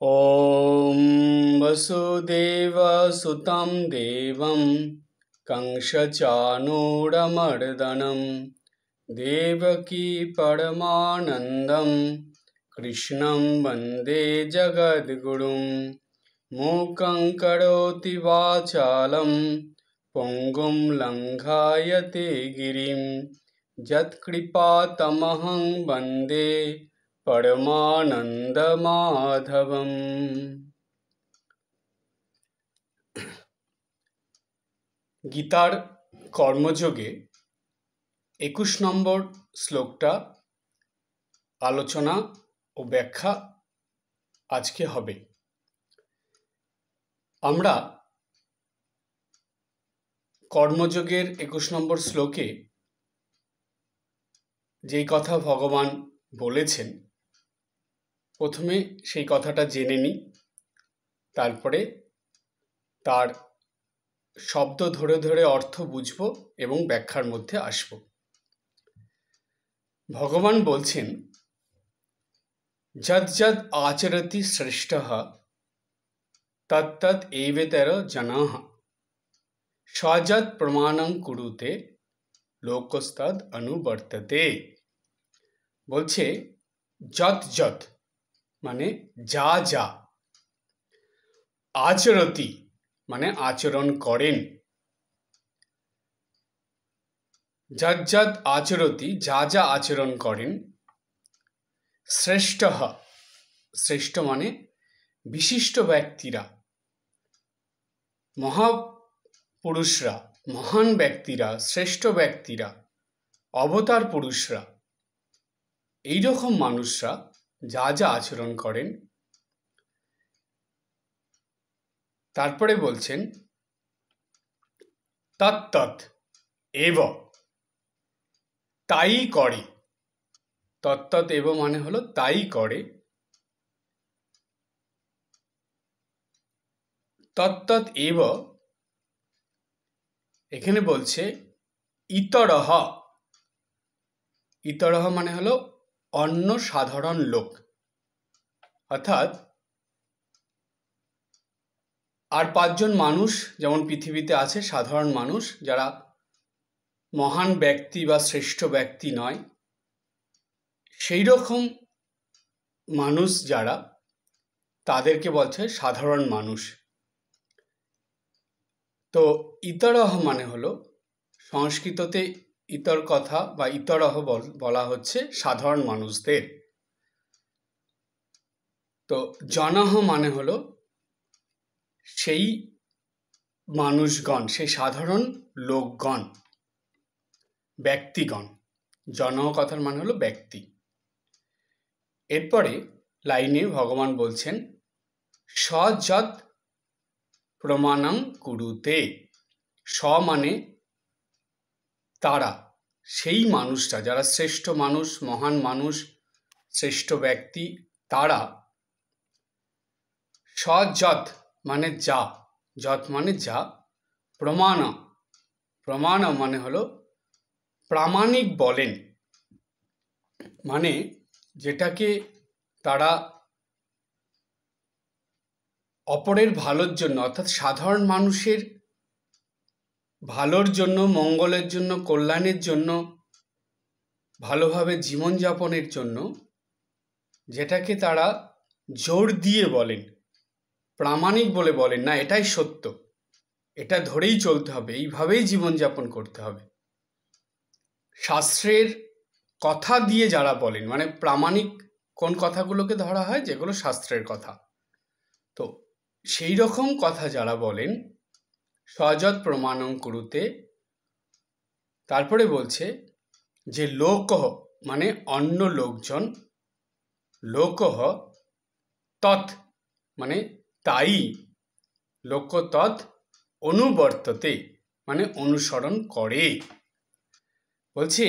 ॐ वसुदेवसुतं देवं कंसचाणूरमर्दनं देवकी परमानन्दं कृष्णं वन्दे जगद्गुरुं मूकं करोति वाचालं पङ्गुं लङ्घयते गिरिं यत्कृपातमहं वन्दे परमानंद माधवम। गीतार कर्मयोगे 21 নম্বর শ্লোকটা আলোচনা ও ব্যাখ্যা আজকে হবে। আমরা কর্মযোগের 21 নম্বর শ্লোকে যেই কথা ভগবান বলেছেন প্রথমে সেই কথাটা জেনে নিই, তারপরে তার শব্দ ধরে ধরে অর্থ বুঝব এবং ব্যাখ্যার মধ্যে আসব। ভগবান বলছেন, যদ যদ আচরতি শ্রেষ্ঠঃ তত্তৎ এবেতর জনাঃ স্বযৎ প্রমাণং কুরুতে লোকস্তদ অনুবর্ততে। বলছে যত যত মানে যা যা, আচরতি মানে আচরণ করেন, যৎ যৎ আচরতি যা যা আচরণ করেন, শ্রেষ্ঠ শ্রেষ্ঠ মানে বিশিষ্ট ব্যক্তিরা, মহাপুরুষরা, মহান ব্যক্তিরা, শ্রেষ্ঠ ব্যক্তিরা, অবতার পুরুষরা, এইরকম মানুষরা যা যা আচরণ করেন। তারপরে বলছেন তত্তৎ এব, তাই করে। তত্তৎ এব মানে হলো তাই করে। তত্তৎ এব এখানে বলছে ইতরহ। ইতরহ মানে হলো অন্য সাধারণ লোক, অর্থাৎ আর 5 জন মানুষ যেমন পৃথিবীতে আছে, সাধারণ মানুষ যারা মহান ব্যক্তি বা শ্রেষ্ঠ ব্যক্তি নয়, সেই রকম মানুষ যারা, তাদেরকে বলছে সাধারণ মানুষ। তো ইতরহ মানে হলো সংস্কৃততে ইতর কথা বা ইতরহ বলা হচ্ছে সাধারণ মানুষদের। তো জনহ মানে হলো সেই মানুষগণ, সেই সাধারণ লোকগণ, ব্যক্তিগণ। জনহ কথার মানে হলো ব্যক্তি। এরপরে লাইনে ভগবান বলছেন স্বযৎ প্রমাণং কুরুতে। স মানে তারা, সেই মানুষটা যারা শ্রেষ্ঠ মানুষ, মহান মানুষ, শ্রেষ্ঠ ব্যক্তি, তারা স্বযৎ মানে যা, যৎ মানে যা, প্রমাণ, প্রমাণ মানে হলো প্রামাণিক বলেন, মানে যেটাকে তারা অপরের ভালোর জন্য, অর্থাৎ সাধারণ মানুষের ভালোর জন্য, মঙ্গলের জন্য, কল্যাণের জন্য, ভালোভাবে জীবনযাপনের জন্য যেটাকে তারা জোর দিয়ে বলেন, প্রামাণিক বলে বলেন, না এটাই সত্য, এটা ধরেই চলতে হবে, এইভাবেই জীবনযাপন করতে হবে। শাস্ত্রের কথা দিয়ে যারা বলেন, মানে প্রামাণিক কোন কথাগুলোকে ধরা হয়, যেগুলো শাস্ত্রের কথা, তো সেই রকম কথা যারা বলেন স্বযৎ প্রমাণং কুরুতে। তারপরে বলছে যে লোকহ মানে অন্য লোকজন, লোকহ তৎ মানে তাই, লোক তৎ অনুবর্ততে মানে অনুসরণ করে। বলছে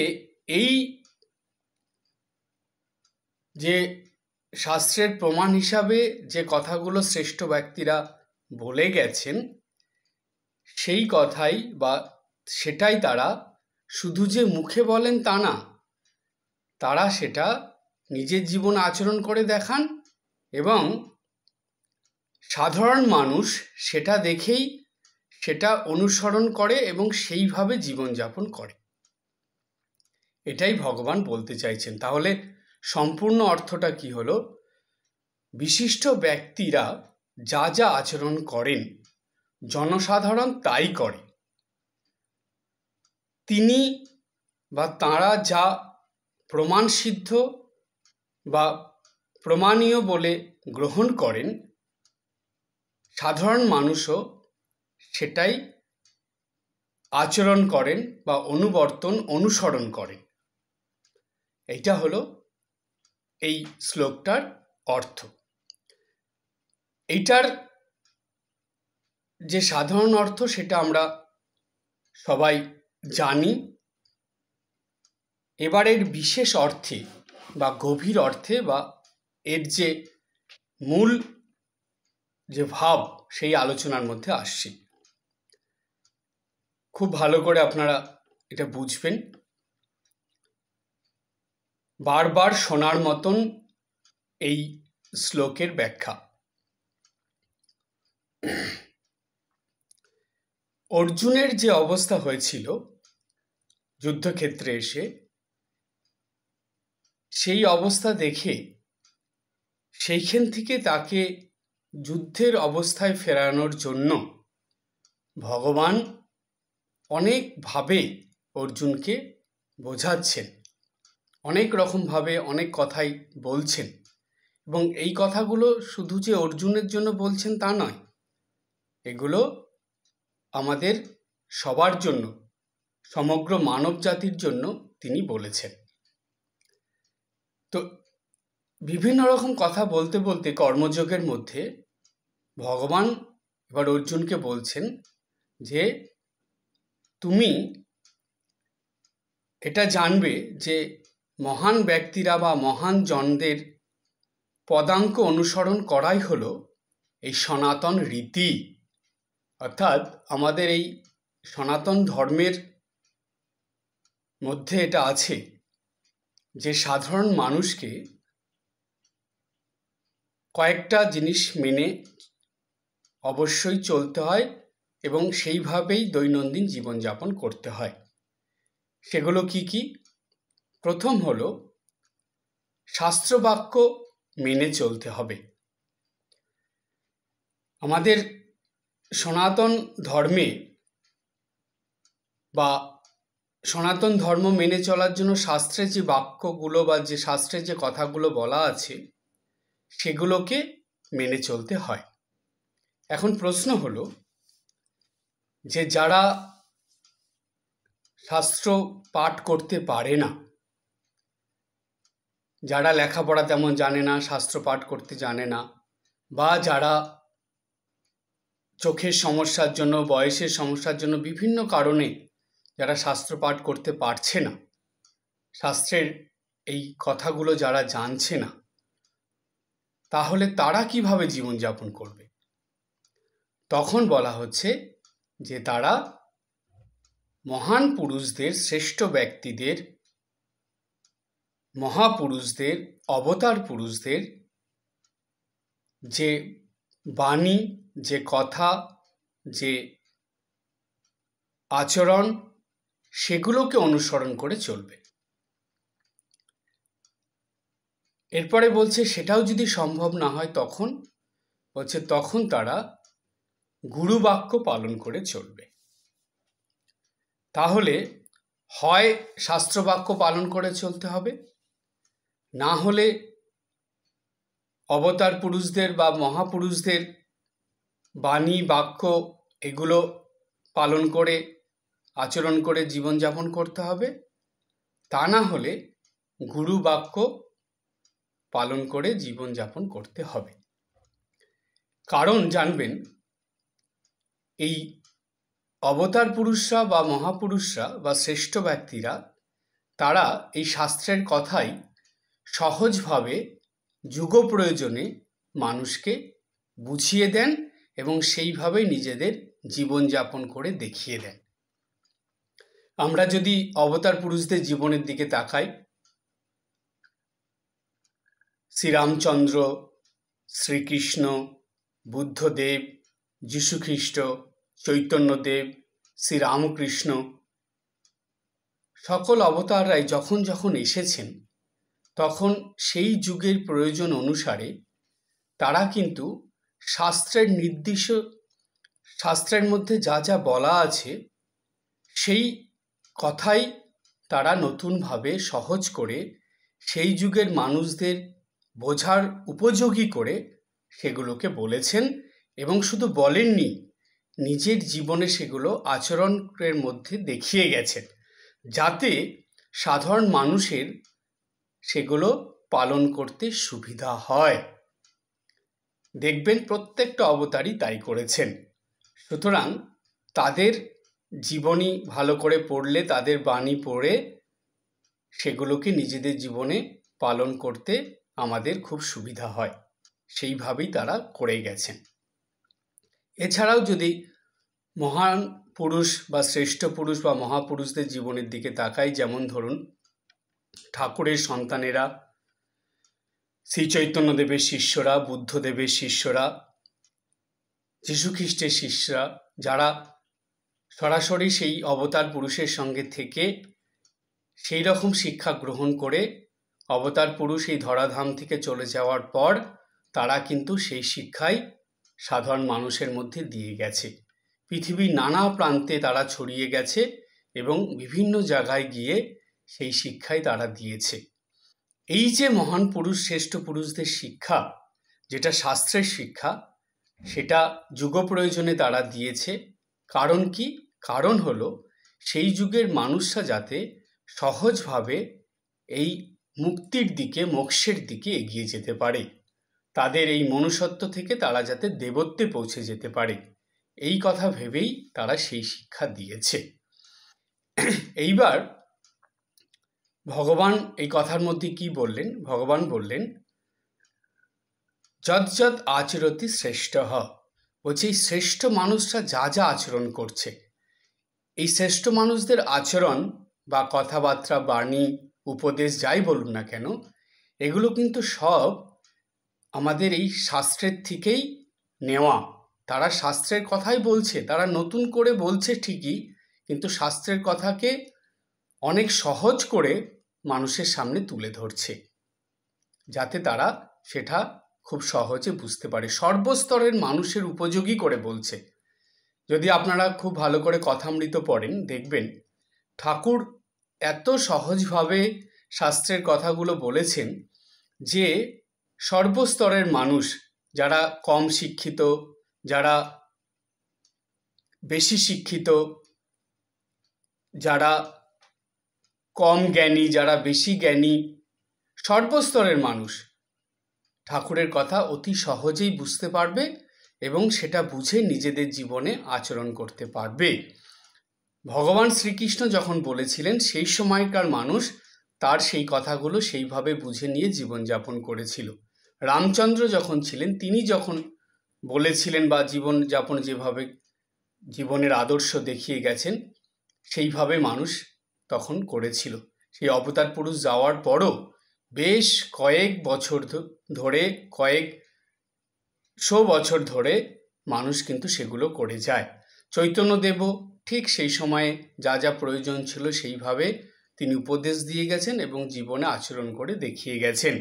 এই যে শাস্ত্রের প্রমাণ হিসাবে যে কথাগুলো শ্রেষ্ঠ ব্যক্তিরা বলে গেছেন, সেই কথাই বা সেটাই তারা শুধু যে মুখে বলেন তা না, তারা সেটা নিজের জীবনে আচরণ করে দেখান এবং সাধারণ মানুষ সেটা দেখেই সেটা অনুসরণ করে এবং সেইভাবে জীবনযাপন করে। এটাই ভগবান বলতে চাইছেন। তাহলে সম্পূর্ণ অর্থটা কি হলো? বিশিষ্ট ব্যক্তিরা যা যা আচরণ করেন জনসাধারণ তাই করে। তিনি বা তাঁরা যা প্রমাণসিদ্ধ বা প্রমাণীয় বলে গ্রহণ করেন, সাধারণ মানুষও সেটাই আচরণ করেন বা অনুসরণ করেন। এইটা হলো এই শ্লোকটার অর্থ। এইটার যে সাধারণ অর্থ সেটা আমরা সবাই জানি। এবারের বিশেষ অর্থে বা গভীর অর্থে বা এর যে মূল যে ভাব সেই আলোচনার মধ্যে আসছি। খুব ভালো করে আপনারা এটা বুঝবেন। বারবার শোনার মতন এই শ্লোকের ব্যাখ্যা। অর্জুনের যে অবস্থা হয়েছিল যুদ্ধক্ষেত্রে এসে, সেই অবস্থা দেখে সেইখান থেকে তাকে যুদ্ধের অবস্থায় ফেরানোর জন্য ভগবান অনেকভাবে অর্জুনকে বোঝাচ্ছেন, অনেক রকমভাবে অনেক কথাই বলছেন। এবং এই কথাগুলো শুধু যে অর্জুনের জন্য বলছেন তা নয়, এগুলো আমাদের সবার জন্য, সমগ্র মানব জাতির জন্য তিনি বলেছেন। তো বিভিন্ন রকম কথা বলতে বলতে কর্মযোগের মধ্যে ভগবান এবার অর্জুনকে বলছেন যে তুমি এটা জানবে যে মহান ব্যক্তিরা বা মহান জনদের পদাঙ্ক অনুসরণ করাই হলো এই সনাতন রীতি। অর্থাৎ আমাদের এই সনাতন ধর্মের মধ্যে এটা আছে যে সাধারণ মানুষকে কয়েকটা জিনিস মেনে অবশ্যই চলতে হয় এবং সেইভাবেই দৈনন্দিন জীবনযাপন করতে হয়। সেগুলো কি কি? প্রথম হলো শাস্ত্রবাক্য মেনে চলতে হবে। আমাদের সনাতন ধর্মে বা সনাতন ধর্ম মেনে চলার জন্য শাস্ত্রে যে বাক্যগুলো বা যে শাস্ত্রে যে কথাগুলো বলা আছে সেগুলোকে মেনে চলতে হয়। এখন প্রশ্ন হলো যে যারা শাস্ত্র পাঠ করতে পারে না, যারা লেখাপড়া তেমন জানে না, শাস্ত্র পাঠ করতে জানে না, বা যারা চোখের সমস্যার জন্য, বয়সের সমস্যার জন্য, বিভিন্ন কারণে যারা শাস্ত্র পাঠ করতে পারছে না, শাস্ত্রের এই কথাগুলো যারা জানছে না, তাহলে তারা কিভাবে জীবনযাপন করবে? তখন বলা হচ্ছে যে তারা মহান পুরুষদের, শ্রেষ্ঠ ব্যক্তিদের, মহাপুরুষদের, অবতার পুরুষদের যে বাণী, যে কথা, যে আচরণ, সেগুলোকে অনুসরণ করে চলবে। এরপরে বলছে সেটাও যদি সম্ভব না হয় তখন বলছে তখন তারা গুরুবাক্য পালন করে চলবে। তাহলে হয় শাস্ত্রবাক্য পালন করে চলতে হবে, না হলে অবতার পুরুষদের বা মহাপুরুষদের বাণী, বাক্য এগুলো পালন করে আচরণ করে জীবনযাপন করতে হবে, তা না হলে গুরু বাক্য পালন করে জীবনযাপন করতে হবে। কারণ জানবেন, এই অবতার পুরুষরা বা মহাপুরুষরা বা শ্রেষ্ঠ ব্যক্তিরা তারা এই শাস্ত্রের কথাই সহজভাবে যুগ প্রয়োজনে মানুষকে বুঝিয়ে দেন এবং সেইভাবেই নিজেদের জীবনযাপন করে দেখিয়ে দেন। আমরা যদি অবতার পুরুষদের জীবনের দিকে তাকাই, শ্রীরামচন্দ্র, শ্রীকৃষ্ণ, বুদ্ধদেব, যীশুখ্রিস্ট, চৈতন্যদেব, শ্রীরামকৃষ্ণ, সকল অবতাররাই যখন যখন এসেছেন তখন সেই যুগের প্রয়োজন অনুসারে তারা কিন্তু শাস্ত্রের মধ্যে যা যা বলা আছে সেই কথাই তারা নতুনভাবে সহজ করে সেই যুগের মানুষদের বোঝার উপযোগী করে সেগুলোকে বলেছেন এবং শুধু বলেননি, নিজের জীবনে সেগুলো আচরণের মধ্যে দেখিয়ে গেছেন, যাতে সাধারণ মানুষের সেগুলো পালন করতে সুবিধা হয়। দেখবেন প্রত্যেকটা অবতারই তাই করেছেন। সুতরাং তাদের জীবনী ভালো করে পড়লে, তাদের বাণী পড়ে সেগুলোকে নিজেদের জীবনে পালন করতে আমাদের খুব সুবিধা হয়, সেইভাবেই তারা করে গেছেন। এছাড়াও যদি মহান পুরুষ বা শ্রেষ্ঠ পুরুষ বা মহাপুরুষদের জীবনের দিকে তাকাই, যেমন ধরুন ঠাকুরের সন্তানেরা, শ্রী চৈতন্যদেবের শিষ্যরা, বুদ্ধদেবের শিষ্যরা, যীশুখ্রিস্টের শিষ্যরা, যারা সরাসরি সেই অবতার পুরুষের সঙ্গে থেকে সেই রকম শিক্ষা গ্রহণ করে অবতার পুরুষ এই ধরাধাম থেকে চলে যাওয়ার পর তারা কিন্তু সেই শিক্ষাই সাধারণ মানুষের মধ্যে দিয়ে গেছে। পৃথিবীর নানা প্রান্তে তারা ছড়িয়ে গেছে এবং বিভিন্ন জায়গায় গিয়ে সেই শিক্ষাই তারা দিয়েছে। এই যে মহান পুরুষ, শ্রেষ্ঠ পুরুষদের শিক্ষা, যেটা শাস্ত্রের শিক্ষা, সেটা যুগ প্রয়োজনে তারা দিয়েছে। কারণ কি? কারণ হলো সেই যুগের মানুষরা যাতে সহজভাবে এই মুক্তির দিকে, মোক্ষের দিকে এগিয়ে যেতে পারে, তাদের এই মনুষ্যত্ব থেকে তারা যাতে দেবত্বে পৌঁছে যেতে পারে, এই কথা ভেবেই তারা সেই শিক্ষা দিয়েছে। এইবার ভগবান এই কথার মধ্যে কি বললেন? ভগবান বললেন, যৎ যৎ আচরতি শ্রেষ্ঠ। বলছে এই শ্রেষ্ঠ মানুষরা যা যা আচরণ করছে, এই শ্রেষ্ঠ মানুষদের আচরণ বা কথাবার্তা, বাণী, উপদেশ যাই বলুন না কেন, এগুলো কিন্তু সব আমাদের এই শাস্ত্রের থেকেই নেওয়া। তারা শাস্ত্রের কথাই বলছে, তারা নতুন করে বলছে ঠিকই, কিন্তু শাস্ত্রের কথাকে অনেক সহজ করে মানুষের সামনে তুলে ধরছে, যাতে তারা সেটা খুব সহজে বুঝতে পারে। সর্বস্তরের মানুষের উপযোগী করে বলছে। যদি আপনারা খুব ভালো করে কথামৃত পড়েন, দেখবেন ঠাকুর এত সহজভাবে শাস্ত্রের কথাগুলো বলেছেন যে সর্বস্তরের মানুষ, যারা কম শিক্ষিত, যারা বেশি শিক্ষিত, যারা কম জ্ঞানী, যারা বেশি জ্ঞানী, সর্বস্তরের মানুষ ঠাকুরের কথা অতি সহজেই বুঝতে পারবে এবং সেটা বুঝে নিজেদের জীবনে আচরণ করতে পারবে। ভগবান শ্রীকৃষ্ণ যখন বলেছিলেন, সেই সময়কার মানুষ তার সেই কথাগুলো সেইভাবে বুঝে নিয়ে জীবনযাপন করেছিল। রামচন্দ্র যখন ছিলেন, তিনি যখন বলেছিলেন বা জীবনযাপন যেভাবে জীবনের আদর্শ দেখিয়ে গেছেন, সেইভাবে মানুষ তখন করেছিল। সেই অবতার পুরুষ যাওয়ার পরও বেশ কয়েক বছর ধরে, কয়েকশো বছর ধরে মানুষ কিন্তু সেগুলো করে যায়। চৈতন্যদেবও ঠিক সেই সময়ে যা যা প্রয়োজন ছিল সেইভাবে তিনি উপদেশ দিয়ে গেছেন এবং জীবনে আচরণ করে দেখিয়ে গেছেন।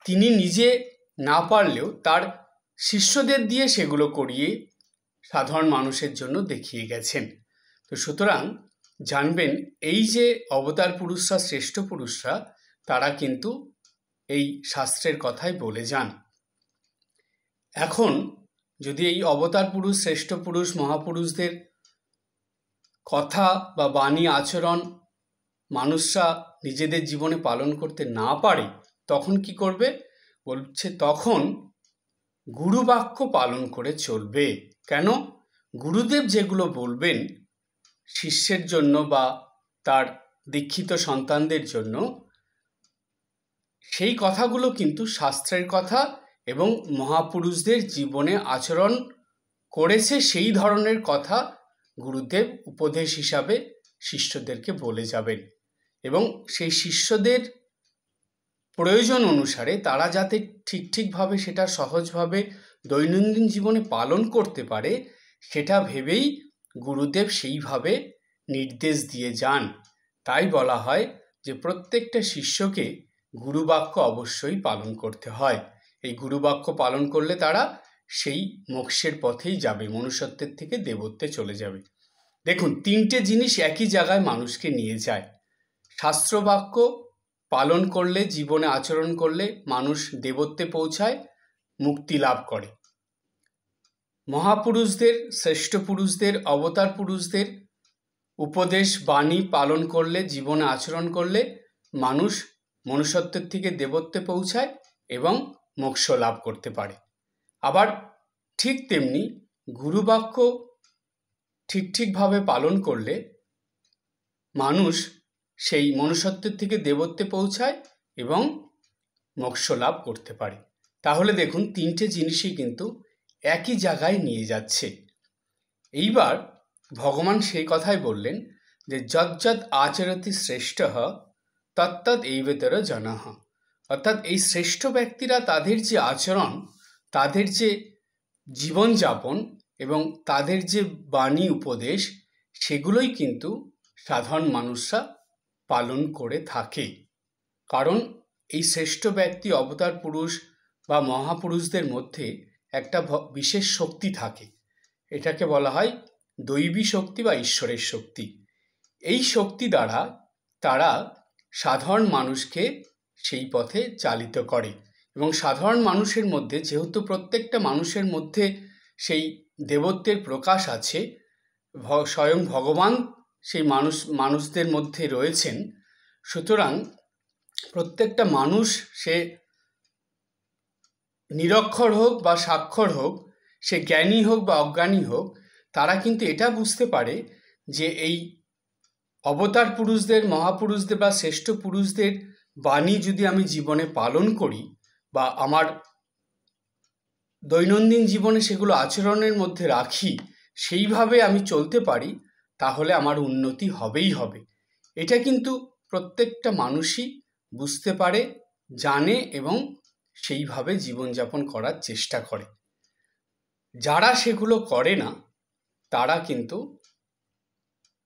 তিনি নিজে না পারলেও তার শিষ্যদের দিয়ে সেগুলো করিয়ে সাধারণ মানুষের জন্য দেখিয়ে গেছেন। তো সুতরাং জানবেন, এই যে অবতার পুরুষরা, শ্রেষ্ঠ পুরুষরা, তারা কিন্তু এই শাস্ত্রের কথাই বলে যান। এখন যদি এই অবতার পুরুষ, শ্রেষ্ঠ পুরুষ, মহাপুরুষদের কথা বা বাণী, আচরণ মানুষরা নিজেদের জীবনে পালন করতে না পারে, তখন কি করবে? বলছে তখন গুরুবাক্য পালন করে চলবে। কেন? গুরুদেব যেগুলো বলবেন শিষ্যের জন্য বা তার দীক্ষিত সন্তানদের জন্য, সেই কথাগুলো কিন্তু শাস্ত্রের কথা এবং মহাপুরুষদের জীবনে আচরণ করেছে সেই ধরনের কথা গুরুদেব উপদেশ হিসাবে শিষ্যদেরকে বলে যাবেন এবং সেই শিষ্যদের প্রয়োজন অনুসারে তারা যাতে ঠিকভাবে সেটা সহজভাবে দৈনন্দিন জীবনে পালন করতে পারে, সেটা ভেবেই গুরুদেব সেইভাবে নির্দেশ দিয়ে যান। তাই বলা হয় যে প্রত্যেকটা শিষ্যকে গুরুবাক্য অবশ্যই পালন করতে হয়। এই গুরুবাক্য পালন করলে তারা সেই মোক্ষের পথেই যাবে, মনুষ্যত্বের থেকে দেবত্বে চলে যাবে। দেখুন, তিনটে জিনিস একই জায়গায় মানুষকে নিয়ে যায়। শাস্ত্রবাক্য পালন করলে, জীবনে আচরণ করলে মানুষ দেবত্বে পৌঁছায়, মুক্তি লাভ করে। মহাপুরুষদের, শ্রেষ্ঠ পুরুষদের, অবতার পুরুষদের উপদেশ বাণী পালন করলে, জীবনে আচরণ করলে মানুষ মনুষ্যত্বের থেকে দেবত্বে পৌঁছায় এবং মোক্ষ লাভ করতে পারে। আবার ঠিক তেমনি গুরুবাক্য ঠিকভাবে পালন করলে মানুষ সেই মনুষ্যত্বের থেকে দেবত্বে পৌঁছায় এবং মোক্ষ লাভ করতে পারে। তাহলে দেখুন, তিনটে জিনিসই কিন্তু একই জায়গায় নিয়ে যাচ্ছে। এইবার ভগবান সেই কথাই বললেন যে যজ্জৎ আচরতি শ্রেষ্ঠঃ তত্তৎ এইবেতর জনঃ। অর্থাৎ এই শ্রেষ্ঠ ব্যক্তিরা তাদের যে আচরণ, তাদের যে জীবনযাপন এবং তাদের যে বাণী উপদেশ, সেগুলোই কিন্তু সাধারণ মানুষরা পালন করে থাকে। কারণ এই শ্রেষ্ঠ ব্যক্তি, অবতার পুরুষ বা মহাপুরুষদের মধ্যে একটা বিশেষ শক্তি থাকে। এটাকে বলা হয় দৈবী শক্তি বা ঈশ্বরের শক্তি। এই শক্তি দ্বারা তারা সাধারণ মানুষকে সেই পথে চালিত করে এবং সাধারণ মানুষের মধ্যে, যেহেতু প্রত্যেকটা মানুষের মধ্যে সেই দেবত্বের প্রকাশ আছে, স্বয়ং ভগবান সেই মানুষদের মধ্যে রয়েছেন, সুতরাং প্রত্যেকটা মানুষ, সে নিরক্ষর হোক বা সাক্ষর হোক, সে জ্ঞানী হোক বা অজ্ঞানী হোক, তারা কিন্তু এটা বুঝতে পারে যে এই অবতার পুরুষদের, মহাপুরুষদের বা শ্রেষ্ঠ পুরুষদের বাণী যদি আমি জীবনে পালন করি বা আমার দৈনন্দিন জীবনে সেগুলো আচরণের মধ্যে রাখি, সেইভাবে আমি চলতে পারি, তাহলে আমার উন্নতি হবেই হবে। এটা কিন্তু প্রত্যেকটা মানুষই বুঝতে পারে, জানে এবং সেইভাবে জীবনযাপন করার চেষ্টা করে। যারা সেগুলো করে না, তারা কিন্তু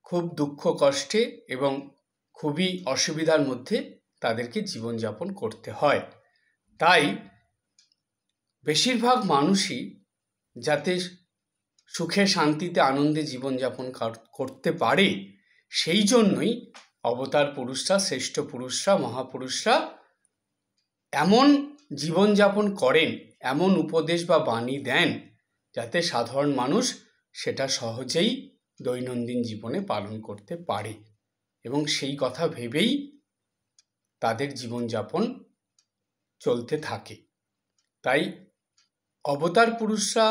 খুব দুঃখ কষ্টে এবং খুবই অসুবিধার মধ্যে তাদেরকে জীবনযাপন করতে হয়। তাই বেশিরভাগ মানুষই যাতে সুখে শান্তিতে আনন্দে জীবনযাপন করতে পারে, সেই জন্যই অবতার পুরুষরা, শ্রেষ্ঠ পুরুষরা, মহাপুরুষরা এমন জীবনযাপন করেন, এমন উপদেশ বা বাণী দেন, যাতে সাধারণ মানুষ সেটা সহজেই দৈনন্দিন জীবনে পালন করতে পারে এবং সেই কথা ভেবেই তাদের জীবনযাপন চলতে থাকে। তাই অবতার পুরুষরা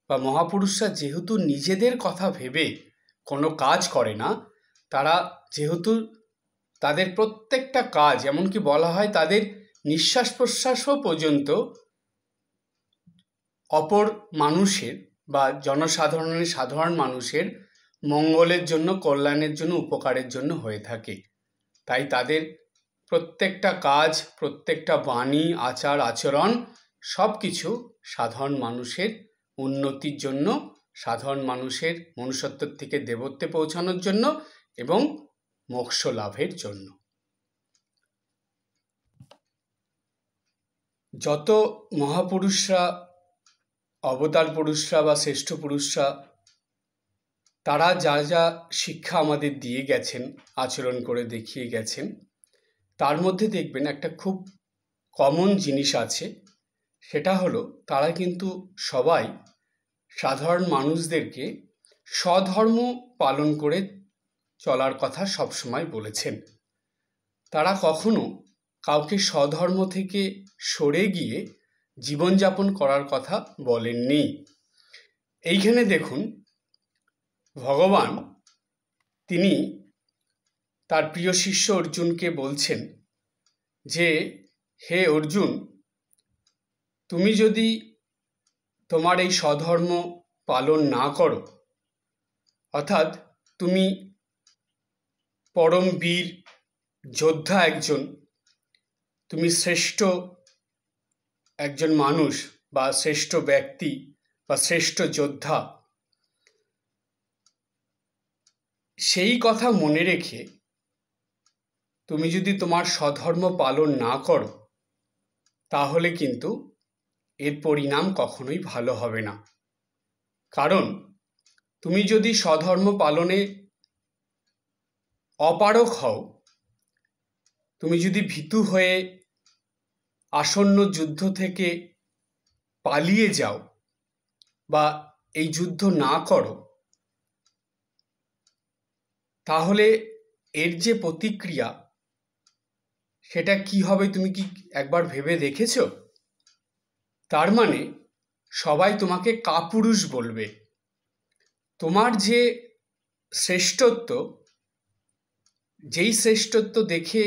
বা মহাপুরুষরা যেহেতু নিজেদের কথা ভেবে কোনো কাজ করে না, তারা যেহেতু তাদের প্রত্যেকটা কাজ, এমনকি বলা হয় তাদের নিঃশ্বাস প্রশ্বাসও পর্যন্ত অপর মানুষের বা জনসাধারণের, সাধারণ মানুষের মঙ্গলের জন্য, কল্যাণের জন্য, উপকারের জন্য হয়ে থাকে। তাই তাদের প্রত্যেকটা কাজ, প্রত্যেকটা বাণী, আচার আচরণ সব কিছু সাধারণ মানুষের উন্নতির জন্য, সাধারণ মানুষের মনুষ্যত্ব থেকে দেবত্বে পৌঁছানোর জন্য এবং মোক্ষ লাভের জন্য। যত মহাপুরুষরা, অবতার পুরুষরা বা শ্রেষ্ঠ পুরুষরা, তারা যা যা শিক্ষা আমাদের দিয়ে গেছেন, আচরণ করে দেখিয়ে গেছেন, তার মধ্যে দেখবেন একটা খুব কমন জিনিস আছে। সেটা হলো, তারা কিন্তু সবাই সাধারণ মানুষদেরকে স্বধর্ম পালন করে চলার কথা সবসময় বলেছেন। তারা কখনো কাউকে স্বধর্ম থেকে সরে গিয়ে জীবনযাপন করার কথা বলেননি। এইখানে দেখুন, ভগবান তিনি তার প্রিয় শিষ্য অর্জুনকে বলছেন যে, হে অর্জুন, তুমি যদি তোমার এই স্বধর্ম পালন না করো, অর্থাৎ তুমি পরম বীর যোদ্ধা একজন, তুমি শ্রেষ্ঠ একজন মানুষ বা শ্রেষ্ঠ ব্যক্তি বা শ্রেষ্ঠ যোদ্ধা, সেই কথা মনে রেখে তুমি যদি তোমার স্বধর্ম পালন না করো, তাহলে কিন্তু এর পরিণাম কখনোই ভালো হবে না। কারণ তুমি যদি স্বধর্ম পালনে অপারগ হও, তুমি যদি ভীতু হয়ে আসন্ন যুদ্ধ থেকে পালিয়ে যাও বা এই যুদ্ধ না করো, তাহলে এর যে প্রতিক্রিয়া সেটা কি হবে তুমি কি একবার ভেবে দেখেছ? তার মানে সবাই তোমাকে কাপুরুষ বলবে। তোমার যে শ্রেষ্ঠত্ব, যেই শ্রেষ্ঠত্ব দেখে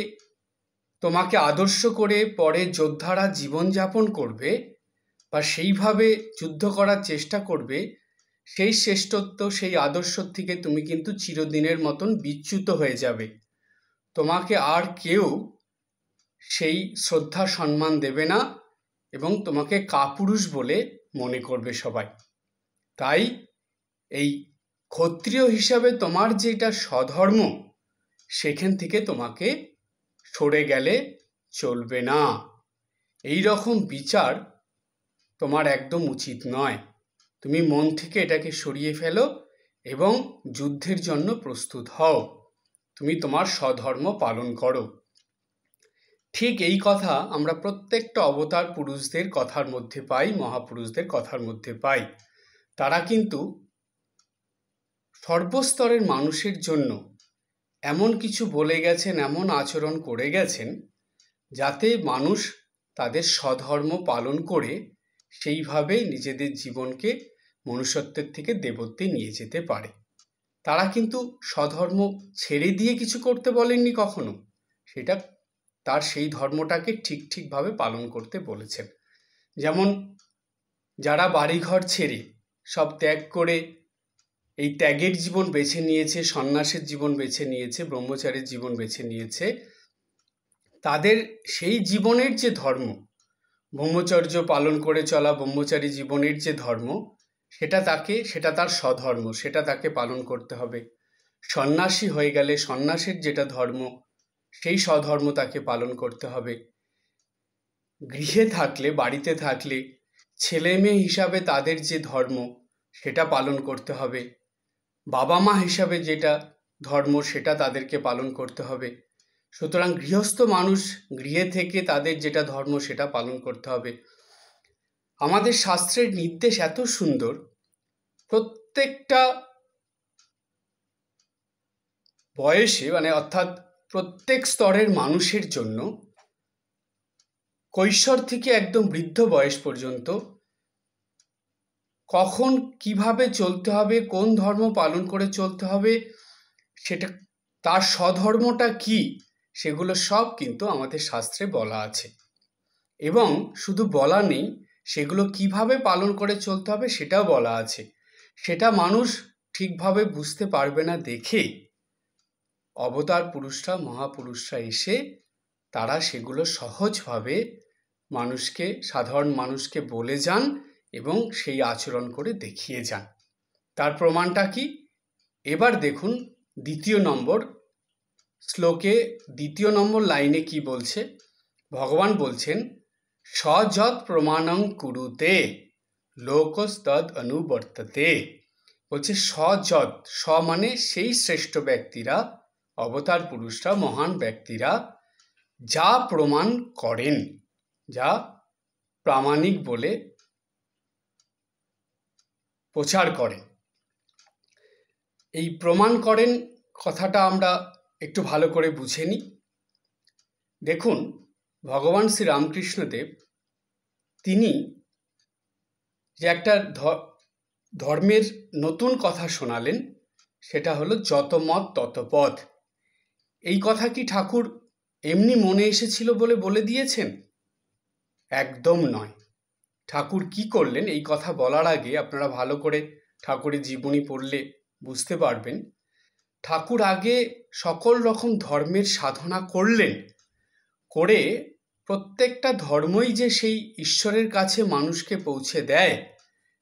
তোমাকে আদর্শ করে পরে যোদ্ধারা জীবনযাপন করবে বা সেইভাবে যুদ্ধ করার চেষ্টা করবে, সেই শ্রেষ্ঠত্ব, সেই আদর্শ থেকে তুমি কিন্তু চিরদিনের মতন বিচ্যুত হয়ে যাবে। তোমাকে আর কেউ সেই শ্রদ্ধা সম্মান দেবে না এবং তোমাকে কাপুরুষ বলে মনে করবে সবাই। তাই এই ক্ষত্রিয় হিসাবে তোমার যেটা স্বধর্ম, সেখান থেকে তোমাকে সরে গেলে চলবে না। এই রকম বিচার তোমার একদম উচিত নয়। তুমি মন থেকে এটাকে সরিয়ে ফেলো এবং যুদ্ধের জন্য প্রস্তুত হও। তুমি তোমার স্বধর্ম পালন করো। ঠিক এই কথা আমরা প্রত্যেকটা অবতার পুরুষদের কথার মধ্যে পাই, মহাপুরুষদের কথার মধ্যে পাই। তারা কিন্তু সর্বস্তরের মানুষের জন্য এমন কিছু বলে গেছেন, এমন আচরণ করে গেছেন, যাতে মানুষ তাদের স্বধর্ম পালন করে সেইভাবে নিজেদের জীবনকে মনুষ্যত্বের থেকে দেবত্বে নিয়ে যেতে পারে। তারা কিন্তু স্বধর্ম ছেড়ে দিয়ে কিছু করতে বলেননি কখনো, সেটা তার সেই ধর্মটাকে ঠিকভাবে পালন করতে বলেছেন। যেমন যারা বাড়িঘর ছেড়ে সব ত্যাগ করে এই ত্যাগের জীবন বেছে নিয়েছে, সন্ন্যাসের জীবন বেছে নিয়েছে, ব্রহ্মচারীর জীবন বেছে নিয়েছে, তাদের সেই জীবনের যে ধর্ম, ব্রহ্মচর্য পালন করে চলা ব্রহ্মচারী জীবনের যে ধর্ম, সেটা তার স্বধর্ম, সেটা তাকে পালন করতে হবে। সন্ন্যাসী হয়ে গেলে সন্ন্যাসের যেটা ধর্ম, সেই স্বধর্ম তাকে পালন করতে হবে। গৃহে থাকলে, বাড়িতে থাকলে ছেলে মেয়ে হিসাবে তাদের যে ধর্ম, সেটা পালন করতে হবে। বাবা মা হিসাবে যেটা ধর্ম, সেটা তাদেরকে পালন করতে হবে। সুতরাং গৃহস্থ মানুষ গৃহে থেকে তাদের যেটা ধর্ম, সেটা পালন করতে হবে। আমাদের শাস্ত্রের নির্দেশ এত সুন্দর, প্রত্যেকটা বয়সে, অর্থাৎ প্রত্যেক স্তরের মানুষের জন্য, কৈশোর থেকে একদম বৃদ্ধ বয়স পর্যন্ত কখন কিভাবে চলতে হবে, কোন ধর্ম পালন করে চলতে হবে, সেটা তার স্বধর্মটা কি, সেগুলো সব কিন্তু আমাদের শাস্ত্রে বলা আছে। এবং শুধু বলা নেই, সেগুলো কিভাবে পালন করে চলতে হবে সেটাও বলা আছে। সেটা মানুষ ঠিকভাবে বুঝতে পারবে না দেখে অবতার পুরুষরা, মহাপুরুষরা এসে তারা সেগুলো সহজভাবে মানুষকে, সাধারণ মানুষকে বলে যান এবং সেই আচরণ করে দেখিয়ে যান। তার প্রমাণটা কি? এবার দেখুন দ্বিতীয় নম্বর শ্লোকে, দ্বিতীয় নম্বর লাইনে কি বলছে। ভগবান বলছেন, সযৎ প্রমাণং কুরুতে লোকস্তদ অনুবর্ততে। বলছে সযৎ, স মানে সেই শ্রেষ্ঠ ব্যক্তিরা, অবতার পুরুষরা, মহান ব্যক্তিরা যা প্রমাণ করেন, যা প্রামাণিক বলে প্রচার করেন। এই প্রমাণ করেন কথাটা আমরা একটু ভালো করে বুঝে নিই। দেখুন, ভগবান শ্রী রামকৃষ্ণদেব তিনি যে একটা ধর্মের নতুন কথা শোনালেন, সেটা হলো যত মত তত পথ। এই কথা কি ঠাকুর এমনি মনে এসেছিল বলে দিয়েছেন? একদম নয়। ঠাকুর কি করলেন, এই কথা বলার আগে আপনারা ভালো করে ঠাকুরের জীবনী পড়লে বুঝতে পারবেন। ঠাকুর আগে সকল রকম ধর্মের সাধনা করলেন, করে প্রত্যেকটা ধর্মই যে সেই ঈশ্বরের কাছে মানুষকে পৌঁছে দেয়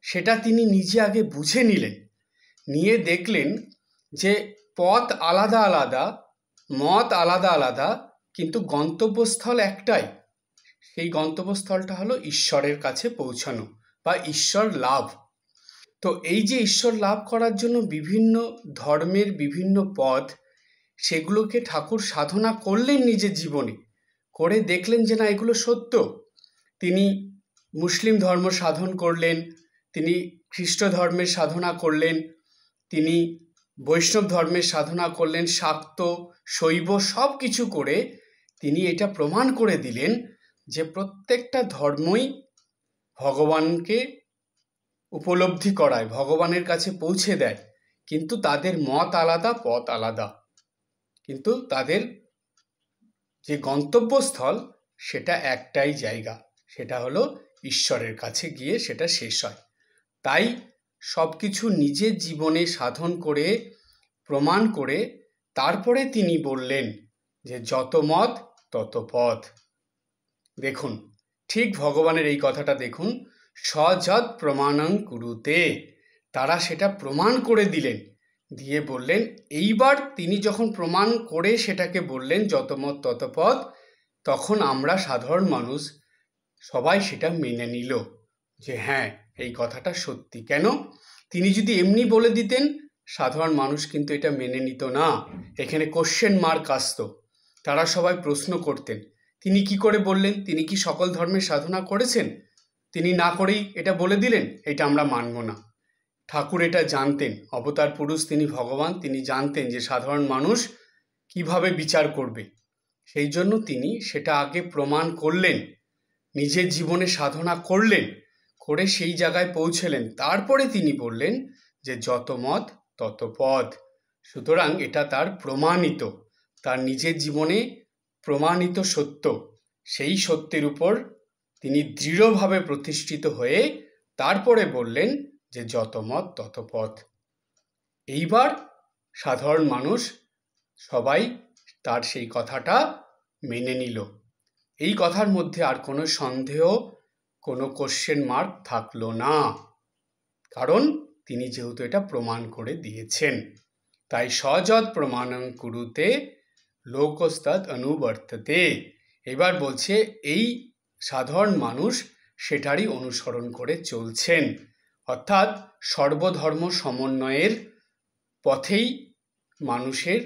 সেটা তিনি নিজে আগে বুঝে নিলেন, নিয়ে দেখলেন যে পথ আলাদা আলাদা, মত আলাদা আলাদা, কিন্তু গন্তব্যস্থল একটাই। সেই গন্তব্যস্থলটা হলো ঈশ্বরের কাছে পৌঁছানো বা ঈশ্বর লাভ। তো এই যে ঈশ্বর লাভ করার জন্য বিভিন্ন ধর্মের বিভিন্ন পথ, সেগুলোকে ঠাকুর সাধনা করলেন নিজের জীবনে, করে দেখলেন যে না, এগুলো সত্য। তিনি মুসলিম ধর্ম সাধন করলেন, তিনি খ্রিস্ট ধর্মের সাধনা করলেন, তিনি বৈষ্ণব ধর্মের সাধনা করলেন, শাক্ত শৈব সব কিছু করে তিনি এটা প্রমাণ করে দিলেন যে প্রত্যেকটা ধর্মই ভগবানকে উপলব্ধি করায়, ভগবানের কাছে পৌঁছে দেয়, কিন্তু তাদের মত আলাদা, পথ আলাদা, কিন্তু তাদের যে গন্তব্যস্থল সেটা একটাই জায়গা, সেটা হলো ঈশ্বরের কাছে গিয়ে সেটা শেষ হয়। তাই সব কিছু নিজের জীবনে সাধন করে প্রমাণ করে তারপরে তিনি বললেন যে যত মত তত পথ। দেখুন, ঠিক ভগবানের এই কথাটা দেখুন, সযৎ প্রমাণং কুরুতে, তারা সেটা প্রমাণ করে দিলেন, দিয়ে বললেন, এইবার তিনি যখন প্রমাণ করে সেটাকে বললেন যত মত তত পথ, তখন আমরা সাধারণ মানুষ সবাই সেটা মেনে নিল যে হ্যাঁ, এই কথাটা সত্যি। কেন? তিনি যদি এমনি বলে দিতেন সাধারণ মানুষ কিন্তু এটা মেনে নিত না, এখানে কোশ্চেন মার্ক আসতো, তারা সবাই প্রশ্ন করতেন তিনি কি করে বললেন, তিনি কি সকল ধর্মের সাধনা করেছেন? তিনি না করেই এটা বলে দিলেন এটা আমরা মানব না। ঠাকুর এটা জানতেন, অবতার পুরুষ, তিনি ভগবান, তিনি জানতেন যে সাধারণ মানুষ কিভাবে বিচার করবে, সেই জন্য তিনি সেটা আগে প্রমাণ করলেন, নিজের জীবনে সাধনা করলেন, করে সেই জায়গায় পৌঁছলেন, তারপরে তিনি বললেন যে যত মত তত পথ। সুতরাং এটা তার প্রমাণিত, তার নিজের জীবনে প্রমাণিত সত্য, সেই সত্যের উপর তিনি দৃঢ়ভাবে প্রতিষ্ঠিত হয়ে তারপরে বললেন যে যত মত তত পথ। এইবার সাধারণ মানুষ সবাই তার সেই কথাটা মেনে নিল। এই কথার মধ্যে আর কোনো সন্দেহ, কোনো কোশ্চেন মার্ক থাকলো না, কারণ তিনি যেহেতু এটা প্রমাণ করে দিয়েছেন। তাই সযৎ প্রমাণং কুরুতে লোকস্তৎ অনুবর্ততে। এবার বলছে এই সাধারণ মানুষ সেটারই অনুসরণ করে চলছেন, অর্থাৎ সর্বধর্ম সমন্বয়ের পথেই মানুষের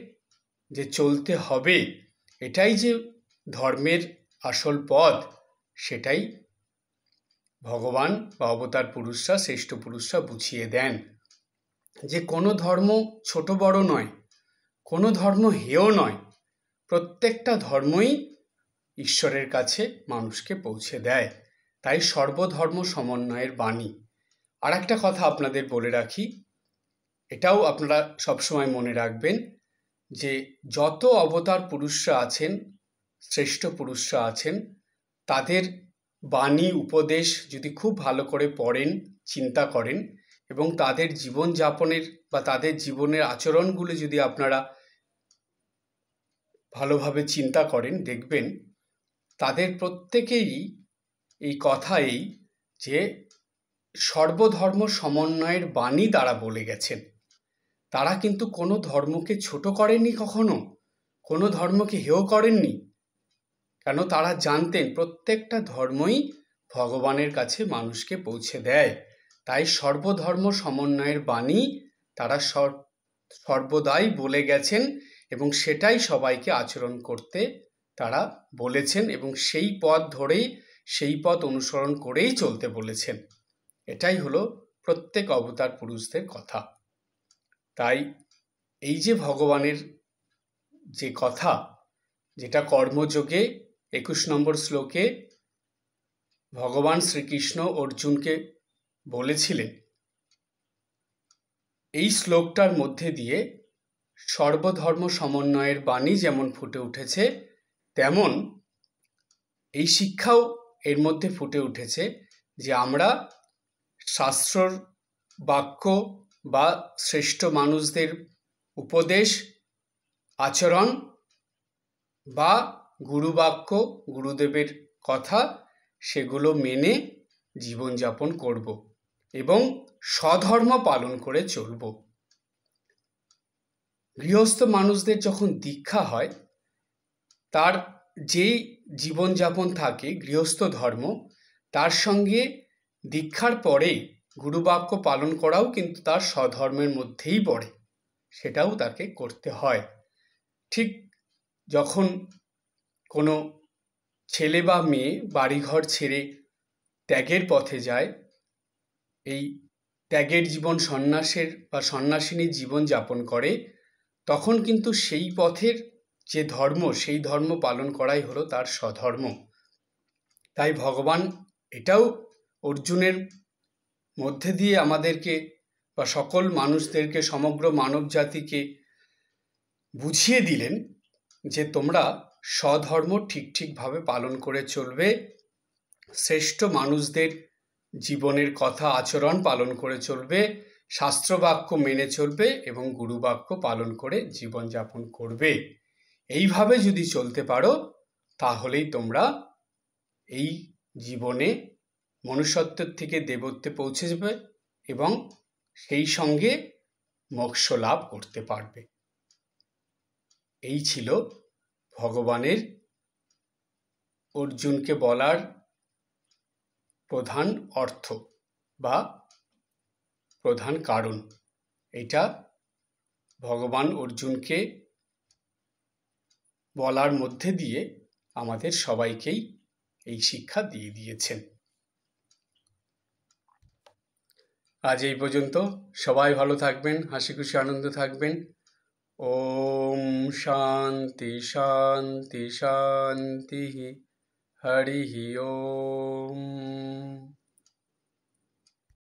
যে চলতে হবে, এটাই যে ধর্মের আসল পথ, সেটাই ভগবান বা অবতার পুরুষরা, শ্রেষ্ঠ পুরুষরা বুঝিয়ে দেন যে কোনো ধর্ম ছোট বড় নয়, কোনো ধর্ম হেয় নয়, প্রত্যেকটা ধর্মই ঈশ্বরের কাছে মানুষকে পৌঁছে দেয়। তাই সর্বধর্ম সমন্বয়ের বাণী। আর একটা কথা আপনাদের বলে রাখি, এটাও আপনারা সবসময় মনে রাখবেন যে যত অবতার পুরুষরা আছেন, শ্রেষ্ঠ পুরুষরা আছেন, তাদের বাণী উপদেশ যদি খুব ভালো করে পড়েন, চিন্তা করেন এবং তাদের জীবনযাপনের বা তাদের জীবনের আচরণগুলো যদি আপনারা ভালোভাবে চিন্তা করেন, দেখবেন তাদের প্রত্যেকেরই এই কথাই যে সর্বধর্ম সমন্বয়ের বাণী তারা বলে গেছেন। তারা কিন্তু কোনো ধর্মকে ছোট করেননি, কখনো কোনো ধর্মকে হেয় করেননি, কেন তারা জানতেন প্রত্যেকটা ধর্মই ভগবানের কাছে মানুষকে পৌঁছে দেয়। তাই সর্বধর্ম সমন্বয়ের বাণী তারা সর্বদাই বলে গেছেন এবং সেটাই সবাইকে আচরণ করতে তারা বলেছেন এবং সেই পথ ধরেই, সেই পথ অনুসরণ করেই চলতে বলেছেন। এটাই হলো প্রত্যেক অবতার পুরুষদের কথা। তাই এই যে ভগবানের যে কথা, যেটা কর্মযোগে 21 নম্বর শ্লোকে ভগবান শ্রীকৃষ্ণ অর্জুনকে বলেছিলেন, এই শ্লোকটার মধ্যে দিয়ে সর্বধর্ম সমন্বয়ের বাণী যেমন ফুটে উঠেছে, তেমন এই শিক্ষাও এর মধ্যে ফুটে উঠেছে যে আমরা শাস্ত্রর বাক্য বা শ্রেষ্ঠ মানুষদের উপদেশ, আচরণ বা গুরুবাক্য, গুরুদেবের কথা সেগুলো মেনে জীবনযাপন করব এবং স্বধর্ম পালন করে চলব। গৃহস্থ মানুষদের যখন দীক্ষা হয়, তার যে জীবনযাপন থাকে গৃহস্থ ধর্ম, তার সঙ্গে দীক্ষার পরে গুরুবাক্য পালন করাও কিন্তু তার স্বধর্মের মধ্যেই পড়ে, সেটাও তাকে করতে হয়। ঠিক যখন কোনো ছেলে বা মেয়ে বাড়িঘর ছেড়ে ত্যাগের পথে যায়, এই ত্যাগের জীবন সন্ন্যাসের বা সন্ন্যাসিনীর জীবন যাপন করে, তখন কিন্তু সেই পথের যে ধর্ম, সেই ধর্ম পালন করাই হলো তার স্বধর্ম। তাই ভগবান এটাও অর্জুনের মধ্যে দিয়ে আমাদেরকে বা সকল মানুষদেরকে, সমগ্র মানব জাতিকে বুঝিয়ে দিলেন যে তোমরা স্বধর্ম ঠিকভাবে পালন করে চলবে, শ্রেষ্ঠ মানুষদের জীবনের কথা আচরণ পালন করে চলবে, শাস্ত্রবাক্য মেনে চলবে এবং গুরুবাক্য পালন করে জীবনযাপন করবে। এইভাবে যদি চলতে পারো, তাহলেই তোমরা এই জীবনে মনুষ্যত্বের থেকে দেবত্বে পৌঁছে যাবে এবং সেই সঙ্গে মোক্ষ লাভ করতে পারবে। এই ছিল ভগবানের অর্জুনকে বলার প্রধান অর্থ বা প্রধান কারণ। এটা ভগবান অর্জুনকে বলার মধ্যে দিয়ে আমাদের সবাইকেই এই শিক্ষা দিয়ে দিয়েছেন। আজ এই পর্যন্ত। সবাই ভালো থাকবেন, হাসি খুশি আনন্দ থাকবেন। ওম শান্তি শান্তি শান্তি। হরি ওম।